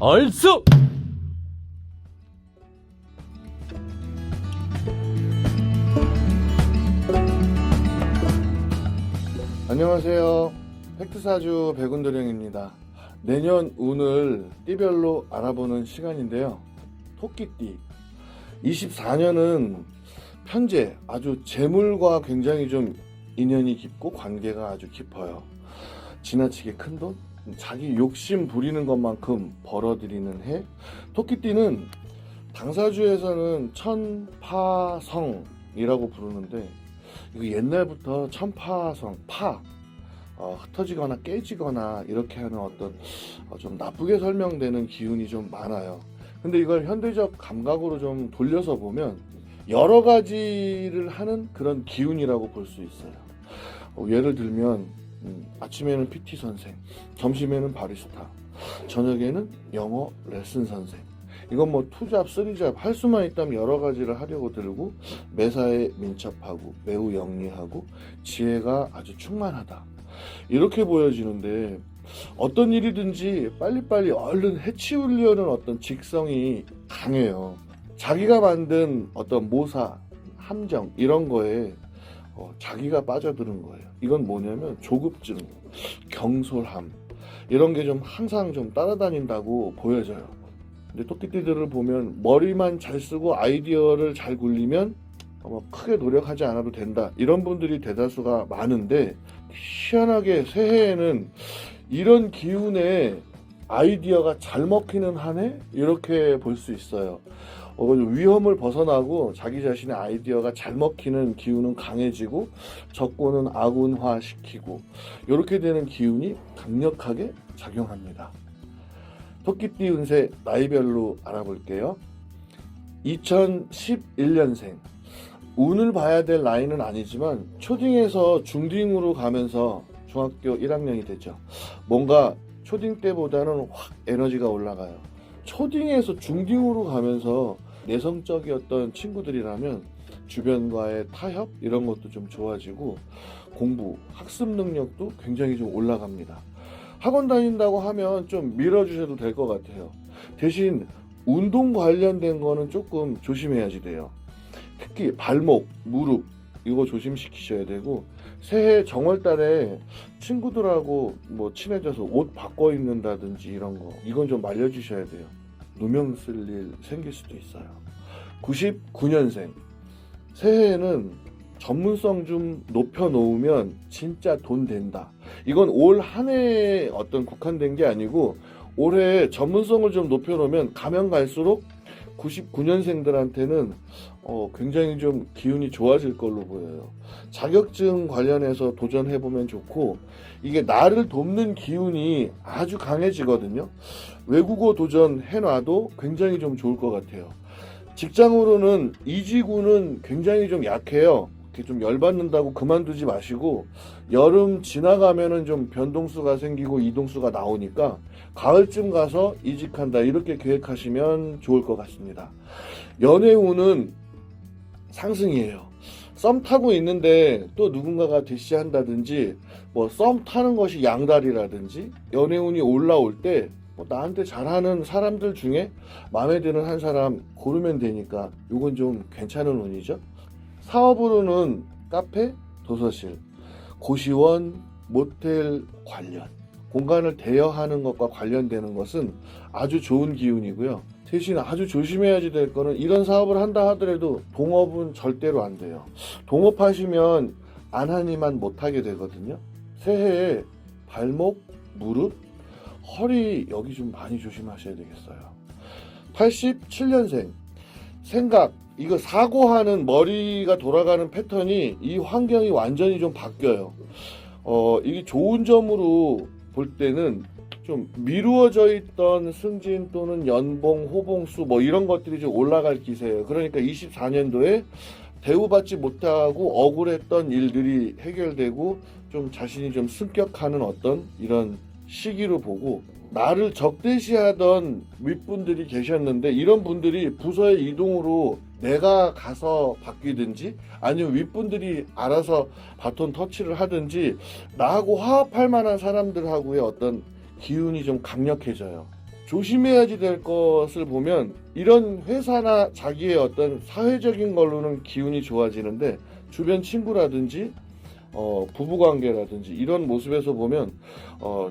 얼쑤! 안녕하세요. 팩트사주 백운도령입니다. 내년 운을 띠별로 알아보는 시간인데요. 토끼띠 24년은 현재 아주 재물과 굉장히 좀 인연이 깊고 관계가 아주 깊어요. 지나치게 큰 돈, 자기 욕심 부리는 것만큼 벌어들이는 해. 토끼띠는 당사주에서는 천파성이라고 부르는데, 이거 옛날부터 천파성, 흩어지거나 깨지거나 이렇게 하는 어떤 좀 나쁘게 설명되는 기운이 좀 많아요. 근데 이걸 현대적 감각으로 좀 돌려서 보면 여러 가지를 하는 그런 기운이라고 볼 수 있어요. 예를 들면 아침에는 PT 선생, 점심에는 바리스타, 저녁에는 영어 레슨 선생. 이건 뭐 투잡, 쓰리잡 할 수만 있다면 여러 가지를 하려고 들고 매사에 민첩하고 매우 영리하고 지혜가 아주 충만하다. 이렇게 보여지는데 어떤 일이든지 빨리빨리 얼른 해치우려는 어떤 직성이 강해요. 자기가 만든 어떤 모사, 함정 이런 거에 자기가 빠져드는 거예요. 이건 뭐냐면 조급증, 경솔함 이런 게 좀 항상 좀 따라다닌다고 보여져요. 근데 토끼띠들을 보면 머리만 잘 쓰고 아이디어를 잘 굴리면 크게 노력하지 않아도 된다. 이런 분들이 대다수가 많은데 희한하게 새해에는 이런 기운에 아이디어가 잘 먹히는 한 해? 이렇게 볼 수 있어요. 위험을 벗어나고 자기 자신의 아이디어가 잘 먹히는 기운은 강해지고 적군은 아군화시키고 이렇게 되는 기운이 강력하게 작용합니다. 토끼띠 운세 나이별로 알아볼게요. 2011년생 운을 봐야 될 나이는 아니지만 초딩에서 중딩으로 가면서 중학교 1학년이 되죠. 뭔가 초딩 때보다는 확 에너지가 올라가요. 초딩에서 중딩으로 가면서 내성적이었던 친구들이라면 주변과의 타협 이런 것도 좀 좋아지고 공부, 학습 능력도 굉장히 좀 올라갑니다. 학원 다닌다고 하면 좀 밀어주셔도 될 것 같아요. 대신 운동 관련된 거는 조금 조심해야지 돼요. 특히 발목, 무릎 이거 조심시키셔야 되고 새해 정월달에 친구들하고 뭐 친해져서 옷 바꿔 입는다든지 이런 거 이건 좀 말려주셔야 돼요. 누명 쓸 일 생길 수도 있어요. 99년생 새해에는 전문성 좀 높여 놓으면 진짜 돈 된다. 이건 올 한 해에 어떤 국한된 게 아니고 올해 전문성을 좀 높여 놓으면 가면 갈수록 99년생들한테는 굉장히 좀 기운이 좋아질 걸로 보여요. 자격증 관련해서 도전해보면 좋고 이게 나를 돕는 기운이 아주 강해지거든요. 외국어 도전해놔도 굉장히 좀 좋을 것 같아요. 직장으로는 이직운은 굉장히 좀 약해요. 이렇게 좀 열받는다고 그만두지 마시고 여름 지나가면은 좀 변동수가 생기고 이동수가 나오니까 가을쯤 가서 이직한다 이렇게 계획하시면 좋을 것 같습니다. 연애운은 상승이에요. 썸 타고 있는데 또 누군가가 대시한다든지 뭐 썸 타는 것이 양다리라든지 연애운이 올라올 때 나한테 잘하는 사람들 중에 마음에 드는 한 사람 고르면 되니까 이건 좀 괜찮은 운이죠. 사업으로는 카페, 도서실, 고시원, 모텔 관련 공간을 대여하는 것과 관련되는 것은 아주 좋은 기운이고요. 대신 아주 조심해야지 될 거는 이런 사업을 한다 하더라도 동업은 절대로 안 돼요. 동업하시면 안 하니만 못하게 되거든요. 새해에 발목, 무릎, 허리 여기 좀 많이 조심하셔야 되겠어요. 87년생 생각 이거 사고하는 머리가 돌아가는 패턴이 이 환경이 완전히 좀 바뀌어요. 이게 좋은 점으로 볼 때는 좀 미루어져 있던 승진 또는 연봉, 호봉수 뭐 이런 것들이 좀 올라갈 기세예요. 그러니까 24년도에 대우받지 못하고 억울했던 일들이 해결되고 좀 자신이 좀 승격하는 어떤 이런 시기로 보고 나를 적대시하던 윗분들이 계셨는데 이런 분들이 부서의 이동으로 내가 가서 바뀌든지 아니면 윗분들이 알아서 바톤 터치를 하든지 나하고 화합할 만한 사람들하고의 어떤 기운이 좀 강력해져요. 조심해야지 될 것을 보면 이런 회사나 자기의 어떤 사회적인 걸로는 기운이 좋아지는데 주변 친구라든지 부부관계라든지 이런 모습에서 보면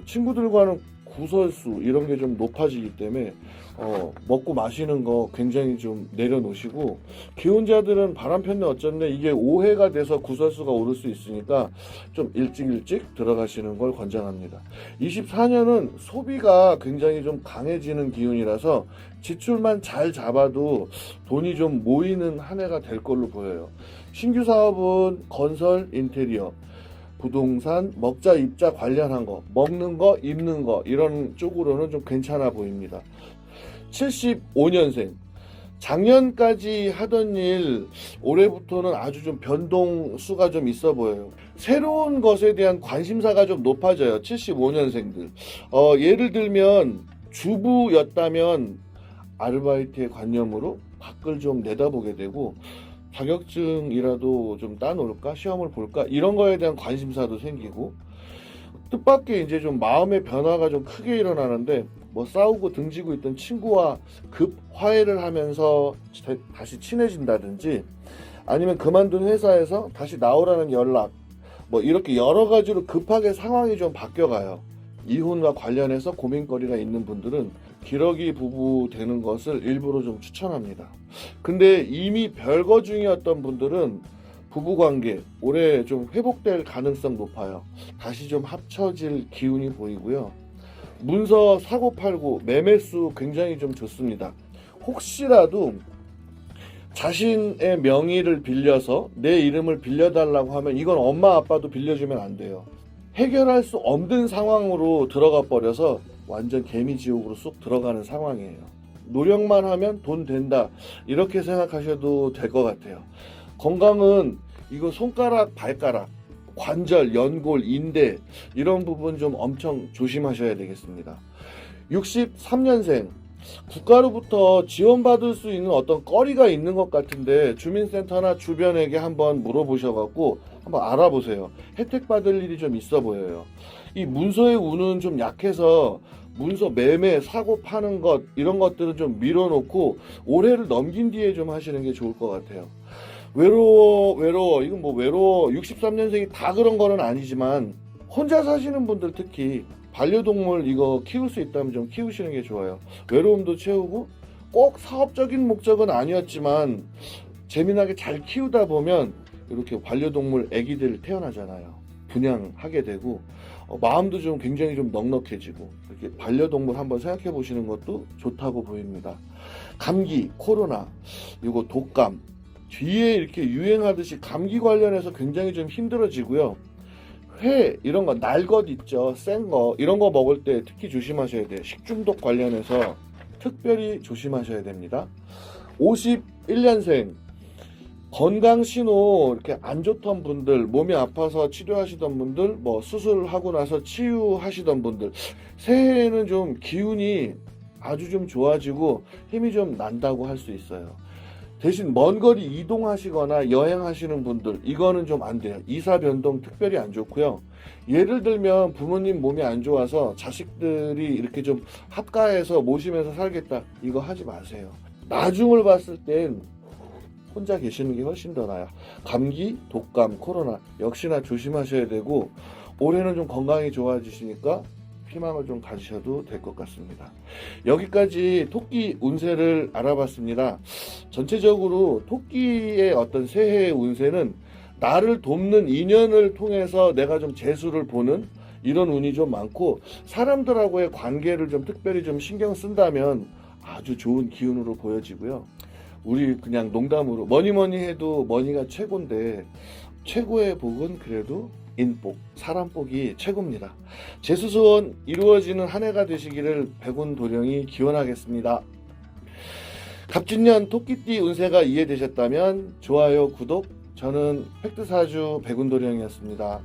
친구들과는 구설수 이런 게 좀 높아지기 때문에 먹고 마시는 거 굉장히 좀 내려놓으시고, 기혼자들은 바람 폈네 어쩌네 이게 오해가 돼서 구설수가 오를 수 있으니까 좀 일찍 들어가시는 걸 권장합니다. 24년은 소비가 굉장히 좀 강해지는 기운이라서 지출만 잘 잡아도 돈이 좀 모이는 한 해가 될 걸로 보여요. 신규 사업은 건설, 인테리어, 부동산, 먹자 입자 관련한 거, 먹는 거, 입는 거 이런 쪽으로는 좀 괜찮아 보입니다. 75년생 작년까지 하던 일 올해부터는 아주 좀 변동수가 좀 있어 보여요. 새로운 것에 대한 관심사가 좀 높아져요. 75년생들 예를 들면 주부였다면 아르바이트의 관념으로 밖을 좀 내다보게 되고, 자격증이라도 좀 따놓을까, 시험을 볼까 이런 거에 대한 관심사도 생기고, 뜻밖의 이제 좀 마음의 변화가 좀 크게 일어나는데, 뭐 싸우고 등지고 있던 친구와 급 화해를 하면서 다시 친해진다든지, 아니면 그만둔 회사에서 다시 나오라는 연락, 뭐 이렇게 여러 가지로 급하게 상황이 좀 바뀌어가요. 이혼과 관련해서 고민거리가 있는 분들은 기러기 부부 되는 것을 일부러 좀 추천합니다. 근데 이미 별거 중이었던 분들은 부부관계 올해 좀 회복될 가능성 높아요. 다시 좀 합쳐질 기운이 보이고요. 문서 사고팔고 매매수 굉장히 좀 좋습니다. 혹시라도 자신의 명의를 빌려서 내 이름을 빌려달라고 하면 이건 엄마 아빠도 빌려주면 안 돼요. 해결할 수 없는 상황으로 들어가 버려서 완전 개미지옥으로 쏙 들어가는 상황이에요. 노력만 하면 돈 된다 이렇게 생각하셔도 될 것 같아요. 건강은 이거 손가락, 발가락, 관절, 연골, 인대 이런 부분 좀 엄청 조심하셔야 되겠습니다. 63년생 국가로부터 지원받을 수 있는 어떤 거리가 있는 것 같은데 주민센터나 주변에게 한번 물어보셔갖고 한번 알아보세요. 혜택 받을 일이 좀 있어 보여요. 이 문서의 운은 좀 약해서 문서 매매, 사고 파는 것 이런 것들은 좀 밀어놓고 올해를 넘긴 뒤에 좀 하시는 게 좋을 것 같아요. 외로워 이건 뭐 외로워 63년생이 다 그런 거는 아니지만 혼자 사시는 분들 특히 반려동물 이거 키울 수 있다면 좀 키우시는 게 좋아요. 외로움도 채우고 꼭 사업적인 목적은 아니었지만 재미나게 잘 키우다 보면 이렇게 반려동물 애기들 태어나잖아요. 분양하게 되고 마음도 좀 굉장히 좀 넉넉해지고 이렇게 반려동물 한번 생각해 보시는 것도 좋다고 보입니다. 감기, 코로나, 이거 독감 뒤에 이렇게 유행하듯이 감기 관련해서 굉장히 좀 힘들어지고요. 회 이런 거 날 것 있죠, 센 거 이런 거 먹을 때 특히 조심하셔야 돼요. 식중독 관련해서 특별히 조심하셔야 됩니다. 51년생 건강 신호 이렇게 안 좋던 분들, 몸이 아파서 치료하시던 분들, 뭐 수술하고 나서 치유하시던 분들, 새해에는 좀 기운이 아주 좀 좋아지고 힘이 좀 난다고 할 수 있어요. 대신 먼 거리 이동하시거나 여행하시는 분들 이거는 좀 안 돼요. 이사 변동 특별히 안 좋고요. 예를 들면 부모님 몸이 안 좋아서 자식들이 이렇게 좀 합가해서 모시면서 살겠다 이거 하지 마세요. 나중을 봤을 땐 혼자 계시는 게 훨씬 더 나아요. 감기, 독감, 코로나 역시나 조심하셔야 되고 올해는 좀 건강이 좋아지시니까 희망을 좀 가지셔도 될 것 같습니다. 여기까지 토끼 운세를 알아봤습니다. 전체적으로 토끼의 어떤 새해의 운세는 나를 돕는 인연을 통해서 내가 좀 재수를 보는 이런 운이 좀 많고, 사람들하고의 관계를 좀 특별히 좀 신경 쓴다면 아주 좋은 기운으로 보여지고요. 우리 그냥 농담으로 뭐니 해도 머니가 최고인데 최고의 복은 그래도 인복, 사람 복이 최고입니다. 재수소원 이루어지는 한 해가 되시기를 백운도령이 기원하겠습니다. 갑진년 토끼띠 운세가 이해되셨다면 좋아요, 구독. 저는 팩트사주 백운도령이었습니다.